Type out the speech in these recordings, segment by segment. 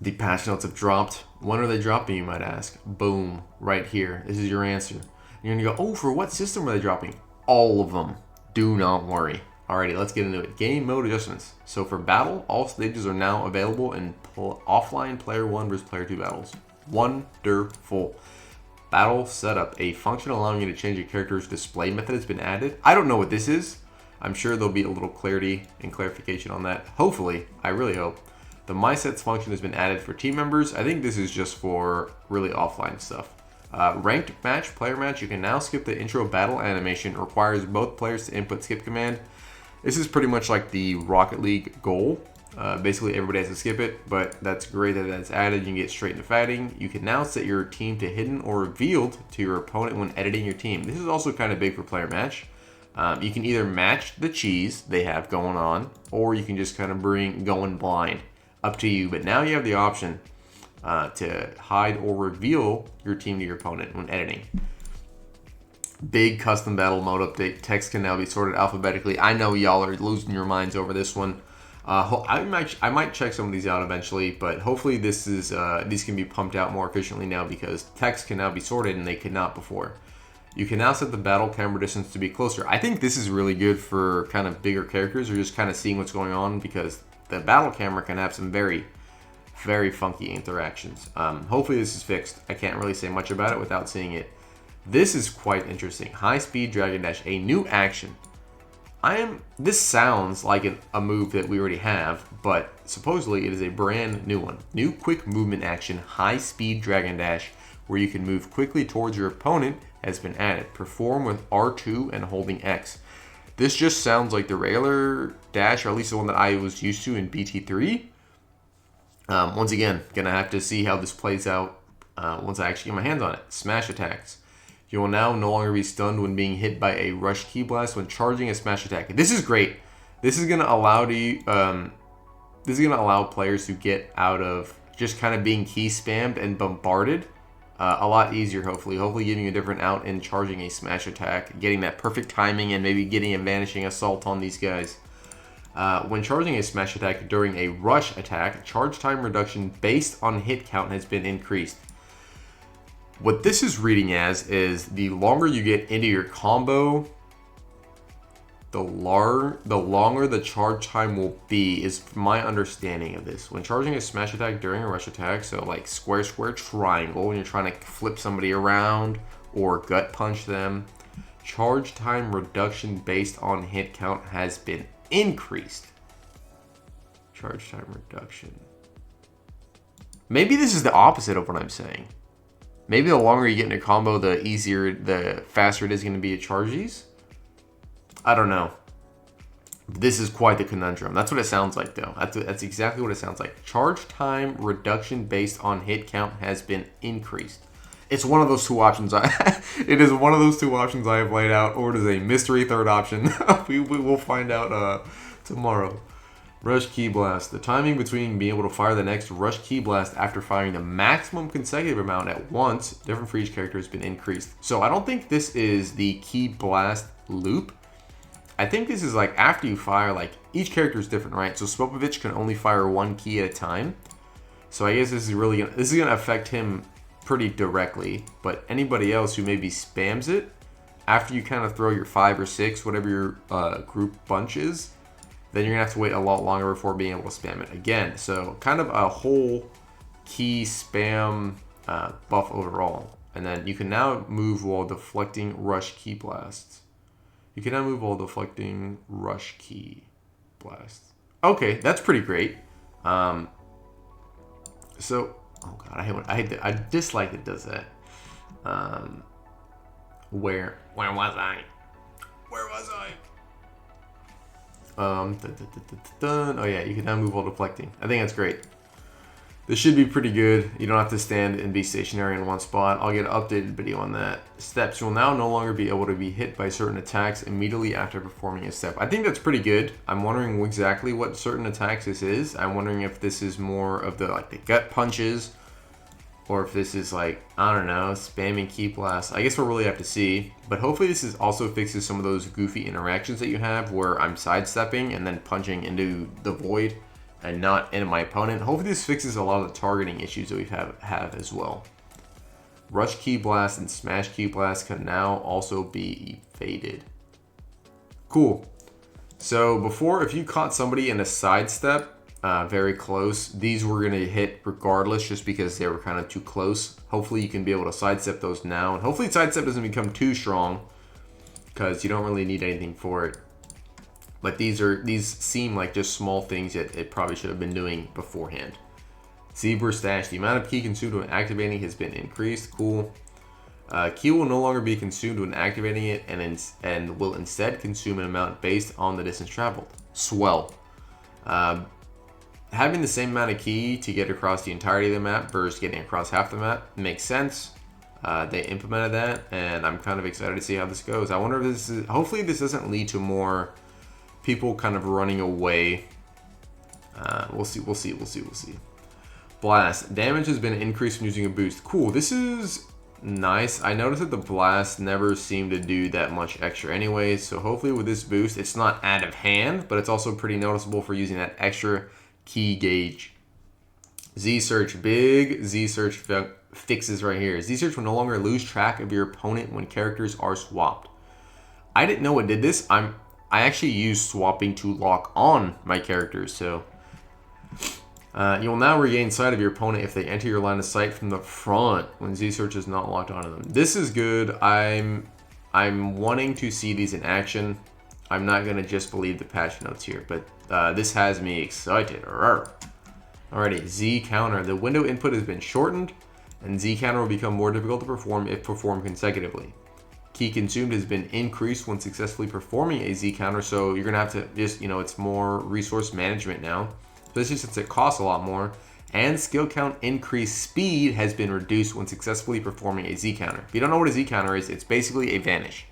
The patch notes have dropped. When are they dropping, you might ask? Boom, right here. This is your answer. You're gonna go, oh, for what system are they dropping? All of them. Do not worry. Alrighty, let's get into it. Game mode adjustments. So for battle, all stages are now available in offline player 1 versus player 2 battles. Wonderful. Battle setup. A function allowing you to change your character's display method has been added. I don't know what this is. I'm sure there'll be a little clarity and clarification on that. Hopefully, I really hope. The My Sets function has been added for team members. I think this is just for really offline stuff. Ranked match, player match, you can now skip the intro battle animation. It requires both players to input skip command. This is pretty much like the Rocket League goal. Basically, everybody has to skip it, but that's great that that's added. You can get straight into fighting. You can now set your team to hidden or revealed to your opponent when editing your team. This is also kind of big for player match. You can either match the cheese they have going on, or you can just kind of bring going blind. Up to you, but now you have the option to hide or reveal your team to your opponent when editing. Big custom battle mode update. Text can now be sorted alphabetically. I know y'all are losing your minds over this one. I might check some of these out eventually, but hopefully these can be pumped out more efficiently now because text can now be sorted and they could not before. You can now set the battle camera distance to be closer. I think this is really good for kind of bigger characters or just kind of seeing what's going on because the battle camera can have some very, very funky interactions. Hopefully this is fixed. I can't really say much about it without seeing it. This is quite interesting. High speed dragon dash, a new action. This sounds like a move that we already have, but supposedly it is a brand new one. New quick movement action, high speed dragon dash, where you can move quickly towards your opponent has been added. Perform with R2 and holding X. This just sounds like the regular dash, or at least the one that I was used to in BT3. Once again, gonna have to see how this plays out once I actually get my hands on it. Smash attacks. You will now no longer be stunned when being hit by a rush ki blast when charging a smash attack. This is great. This is gonna allow players to get out of just kind of being ki spammed and bombarded a lot easier, hopefully giving you a different out and charging a smash attack, getting that perfect timing and maybe getting a vanishing assault on these guys. When charging a smash attack during a rush attack, charge time reduction based on hit count has been increased. What this is reading as is the longer you get into your combo, the longer the charge time will be, is my understanding of this. When charging a smash attack during a rush attack, so like square, triangle, when you're trying to flip somebody around or gut punch them, charge time reduction based on hit count has been increased. Charge time reduction. Maybe this is the opposite of what I'm saying. Maybe the longer you get in a combo, the faster it is going to be to charge these. I don't know. This is quite the conundrum. That's what it sounds like, though. That's exactly what it sounds like. Charge time reduction based on hit count has been increased. It's one of those two options. It is one of those two options I have laid out, or it is a mystery third option. we will find out tomorrow. Rush ki blast. The timing between being able to fire the next rush ki blast after firing the maximum consecutive amount at once, different for each character, has been increased. So I don't think this is the ki blast loop. I think this is like after you fire, like each character is different, right? So Spopovich can only fire one ki at a time. So I guess this is gonna affect him pretty directly. But anybody else who maybe spams it after you kind of throw your 5 or 6, whatever your group bunch is, then you're gonna have to wait a lot longer before being able to spam it again. So kind of a whole key spam buff overall. And then you can now move while deflecting rush ki blasts. You can now move while deflecting rush ki blasts. Okay, that's pretty great. So, oh god, I dislike that it does that. Where was I? Where was I? Oh yeah, you can now move while deflecting. I think that's great. This should be pretty good. You don't have to stand and be stationary in one spot. I'll get an updated video on that. Steps. You will now no longer be able to be hit by certain attacks immediately after performing a step. I think that's pretty good. I'm wondering exactly what certain attacks this is. I'm wondering if this is more of the gut punches, or if this is like, I don't know, spamming ki blasts. I guess we'll really have to see. But hopefully this is also fixes some of those goofy interactions that you have where I'm sidestepping and then punching into the void. and not in my opponent. Hopefully this fixes a lot of the targeting issues that we have as well. Rush Ki Blast and Smash Ki Blast can now also be evaded. Cool. So before, if you caught somebody in a sidestep very close, these were going to hit regardless just because they were kind of too close. Hopefully you can be able to sidestep those now. And hopefully sidestep doesn't become too strong because you don't really need anything for it. But these seem like just small things that it probably should have been doing beforehand. Z Burst Dash. The amount of ki consumed when activating has been increased. Cool. Ki will no longer be consumed when activating it and will instead consume an amount based on the distance traveled. Swell. Having the same amount of ki to get across the entirety of the map versus getting across half the map makes sense. They implemented that, and I'm kind of excited to see how this goes. I wonder if this is... Hopefully this doesn't lead to more people kind of running away. We'll see. Blast. Damage has been increased when using a boost. Cool. This is nice. I noticed that the blast never seemed to do that much extra anyway, so hopefully with this boost, it's not out of hand, but it's also pretty noticeable for using that extra key gauge. Z-Search. Big Z-Search fixes right here. Z-Search will no longer lose track of your opponent when characters are swapped. I didn't know it did this. I actually use swapping to lock on my characters, so... you will now regain sight of your opponent if they enter your line of sight from the front when Z-Search is not locked onto them. This is good. I'm wanting to see these in action. I'm not going to just believe the patch notes here, but this has me excited. Alrighty, Z counter. The window input has been shortened, and Z counter will become more difficult to perform if performed consecutively. Ki consumed has been increased when successfully performing a Z counter, so you're going to have to just, it's more resource management now. Especially since it costs a lot more. And skill count increased speed has been reduced when successfully performing a Z counter. If you don't know what a Z counter is, it's basically a Vanish.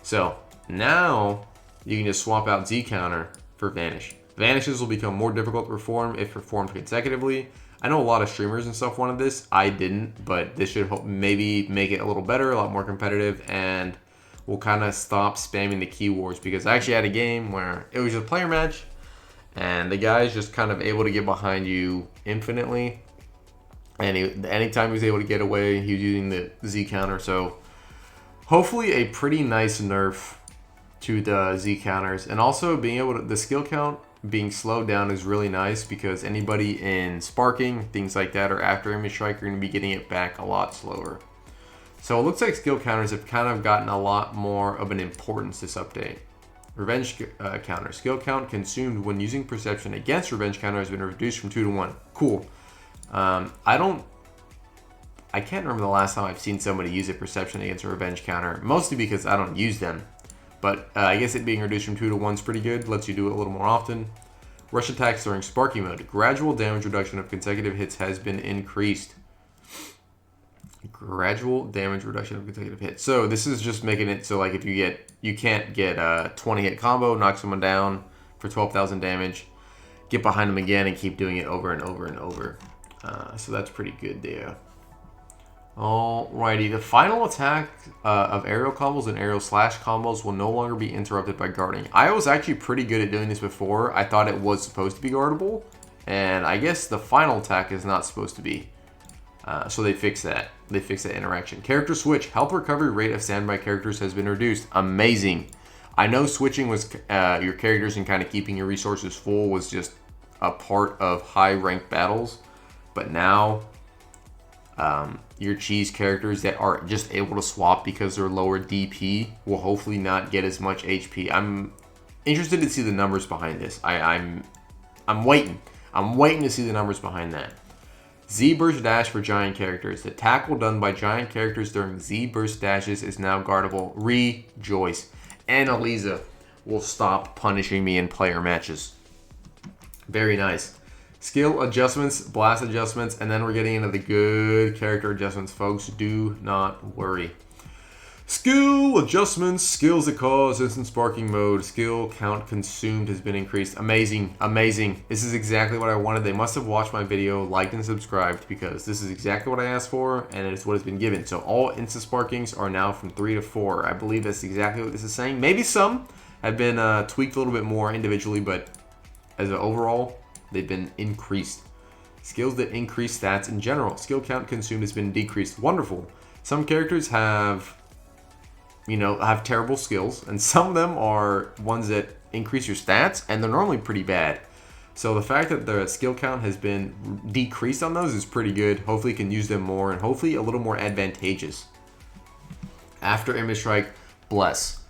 So now you can just swap out Z counter for Vanish. Vanishes will become more difficult to perform if performed consecutively. I know a lot of streamers and stuff wanted this. I didn't, but this should maybe make it a little better, a lot more competitive, and we'll kind of stop spamming the key wars, because I actually had a game where it was just a player match. And the guy's just kind of able to get behind you infinitely. And anytime he was able to get away, he was using the Z counter. So hopefully a pretty nice nerf to the Z counters. And also being able to, the skill count being slowed down is really nice, because anybody in sparking, things like that, or Afterimage strike, are going to be getting it back a lot slower. So it looks like skill counters have kind of gotten a lot more of an importance this update. Revenge counter. Skill count consumed when using perception against revenge counter has been reduced from 2 to 1. Cool. I can't remember the last time I've seen somebody use a perception against a revenge counter, mostly because I don't use them. But I guess it being reduced from 2 to 1 is pretty good. Lets you do it a little more often. Rush attacks during sparking mode. Gradual damage reduction of consecutive hits has been increased. Gradual damage reduction of consecutive hits. So this is just making it so, like, if you can't get a 20 hit combo, knock someone down for 12,000 damage, get behind them again and keep doing it over and over and over. So that's pretty good there. Alrighty, the final attack of aerial combos and aerial slash combos will no longer be interrupted by guarding. I was actually pretty good at doing this before. I thought it was supposed to be guardable, and I guess the final attack is not supposed to be. So they fixed that. They fixed that interaction. Character switch. Health recovery rate of standby characters has been reduced. Amazing. I know switching was your characters and kind of keeping your resources full was just a part of high ranked battles. But now, your cheese characters that are just able to swap because they're lower DP will hopefully not get as much HP. I'm interested to see the numbers behind this. I'm waiting. I'm waiting to see the numbers behind that. Z Burst Dash for giant characters. The tackle done by giant characters during Z Burst Dashes is now guardable. Rejoice. And Eliza will stop punishing me in player matches. Very nice. Skill adjustments, blast adjustments, and then we're getting into the good character adjustments, folks. Do not worry. Skill adjustments, skills that cause instant sparking mode, skill count consumed has been increased. Amazing, amazing. This is exactly what I wanted. They must have watched my video, liked and subscribed, because this is exactly what I asked for, and it's what has been given. So all instant sparkings are now from 3 to 4. I believe that's exactly what this is saying. Maybe some have been tweaked a little bit more individually, but as an overall, they've been increased. Skills that increase stats in general. Skill count consumed has been decreased. Wonderful. Some characters have, have terrible skills, and some of them are ones that increase your stats, and they're normally pretty bad. So the fact that the skill count has been decreased on those is pretty good. Hopefully you can use them more, and hopefully a little more advantageous. Afterimage Strike, Bless.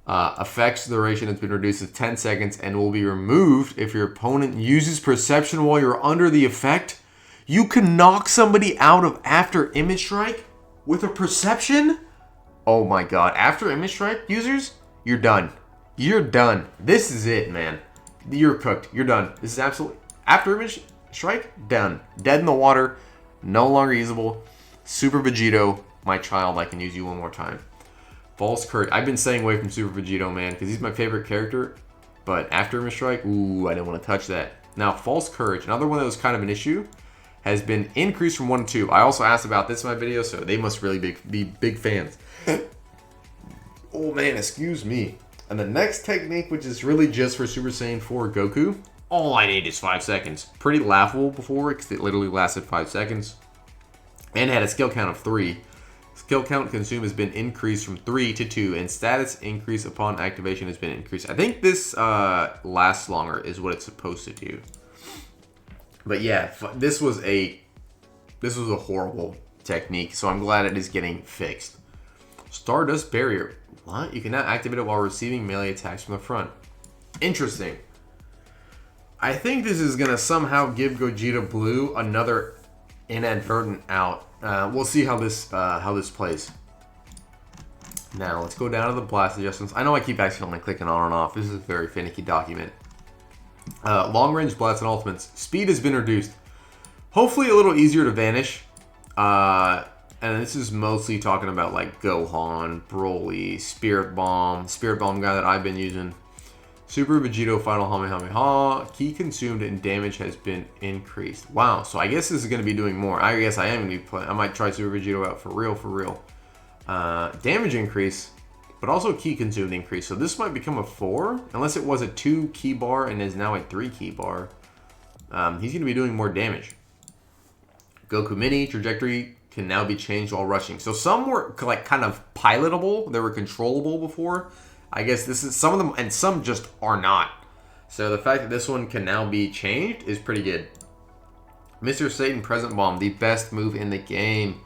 Effects duration has been reduced to 10 seconds and will be removed if your opponent uses Perception while you're under the effect. You can knock somebody out of Afterimage Strike with a Perception? Oh my god. Afterimage Strike users, you're done. You're done. This is it, man. You're cooked. You're done. This is absolutely... Afterimage Strike, done. Dead in the water. No longer usable. Super Vegito, my child, I can use you one more time. False Courage. I've been staying away from Super Vegito, man, because he's my favorite character. But Afterimage Strike, ooh, I didn't want to touch that. Now, False Courage, another one that was kind of an issue, has been increased from 1 to 2. I also asked about this in my video, so they must really be big fans. Oh, man, excuse me. And the next technique, which is really just for Super Saiyan 4 Goku, all I need is 5 seconds. Pretty laughable before, because it literally lasted 5 seconds. And had a skill count of 3. Skill count consumed has been increased from 3 to 2, and status increase upon activation has been increased. I think this lasts longer is what it's supposed to do. But yeah, this was a horrible technique, so I'm glad it is getting fixed. Stardust Barrier. What? You can now activate it while receiving melee attacks from the front. Interesting. I think this is going to somehow give Gogeta Blue another inadvertent out. We'll see how this plays. Now, let's go down to the blast adjustments. I know I keep accidentally clicking on and off. This is a very finicky document. Long-range blasts and ultimates. Speed has been reduced. Hopefully a little easier to vanish. And this is mostly talking about like Gohan, Broly, Spirit Bomb guy that I've been using. Super Vegito Final Kamehameha. Ki consumed and damage has been increased. Wow, so I guess this is going to be doing more. I guess I am going to be playing. I might try Super Vegito out for real. Damage increase, but also Ki consumed increase. So this might become a 4, unless it was a 2 key bar and is now a 3 key bar. He's going to be doing more damage. Goku Mini trajectory can now be changed while rushing. So some were like kind of pilotable. They were controllable before. I guess this is some of them, and some just are not. So the fact that this one can now be changed is pretty good. Mr. Satan Present Bomb, the best move in the game.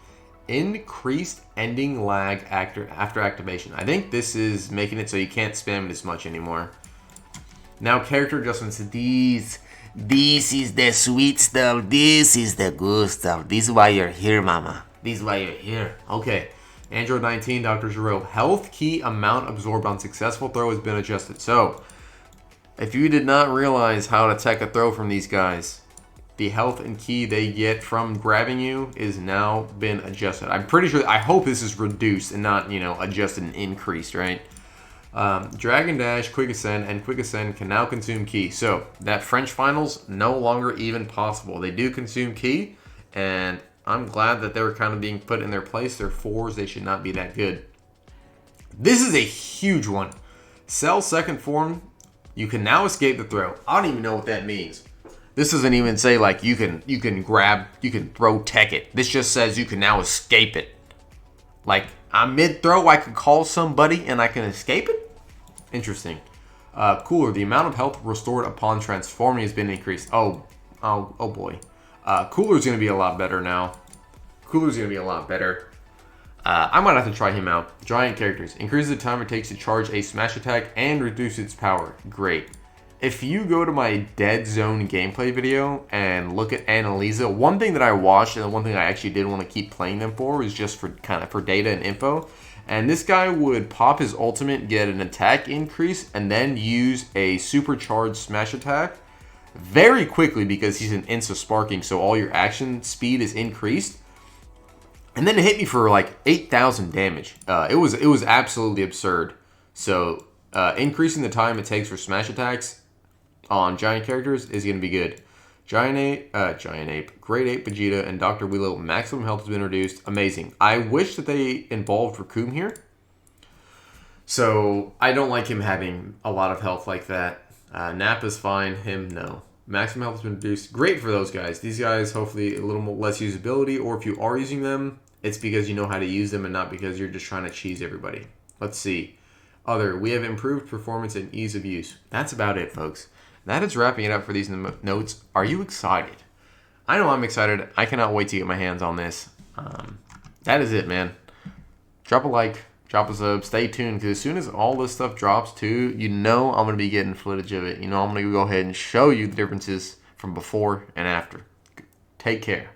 Increased ending lag after activation. I think this is making it so you can't spam it as much anymore. Now character adjustments. This is the sweet stuff. This is the good stuff. This is why you're here, mama. This is why you're here. Okay. Android 19, Dr. Giro. Health key amount absorbed on successful throw has been adjusted. So, if you did not realize how to tech a throw from these guys, the health and key they get from grabbing you is now been adjusted. I'm pretty sure, I hope this is reduced and not, adjusted and increased, right? Dragon Dash, Quick Ascend, and Quick Ascend can now consume key. So, that French Finals, no longer even possible. They do consume key, and I'm glad that they were kind of being put in their place. They're 4s. They should not be that good. This is a huge one. Cell second form. You can now escape the throw. I don't even know what that means. This doesn't even say like you can grab, you can throw tech it. This just says you can now escape it. Like I'm mid throw, I can call somebody and I can escape it. Interesting. Cooler. The amount of health restored upon transforming has been increased. Oh boy. Cooler's going to be a lot better now. I might have to try him out. Giant characters. Increases the time it takes to charge a smash attack and reduce its power. Great. If you go to my Dead Zone gameplay video and look at Annalisa, one thing that I watched and the one thing I actually did want to keep playing them for was just for kind of for data and info. And this guy would pop his ultimate, get an attack increase, and then use a supercharged smash attack very quickly because he's an insta sparking, so all your action speed is increased. And then it hit me for like 8,000 damage. It was absolutely absurd. So increasing the time it takes for smash attacks on giant characters is going to be good. Giant Ape, Great Ape Vegeta, and Dr. Wheelo, maximum health has been reduced. Amazing. I wish that they involved Raccoon here. So I don't like him having a lot of health like that. Nappa's fine. Him, no. Maximum health has been reduced. Great for those guys. These guys, hopefully, a little more, less usability. Or if you are using them, it's because you know how to use them and not because you're just trying to cheese everybody. Let's see. Other, we have improved performance and ease of use. That's about it, folks. That is wrapping it up for these notes. Are you excited? I know I'm excited. I cannot wait to get my hands on this. That is it, man. Drop a like, drop a sub, stay tuned, because as soon as all this stuff drops too, you know I'm going to be getting footage of it. You know I'm going to go ahead and show you the differences from before and after. Take care.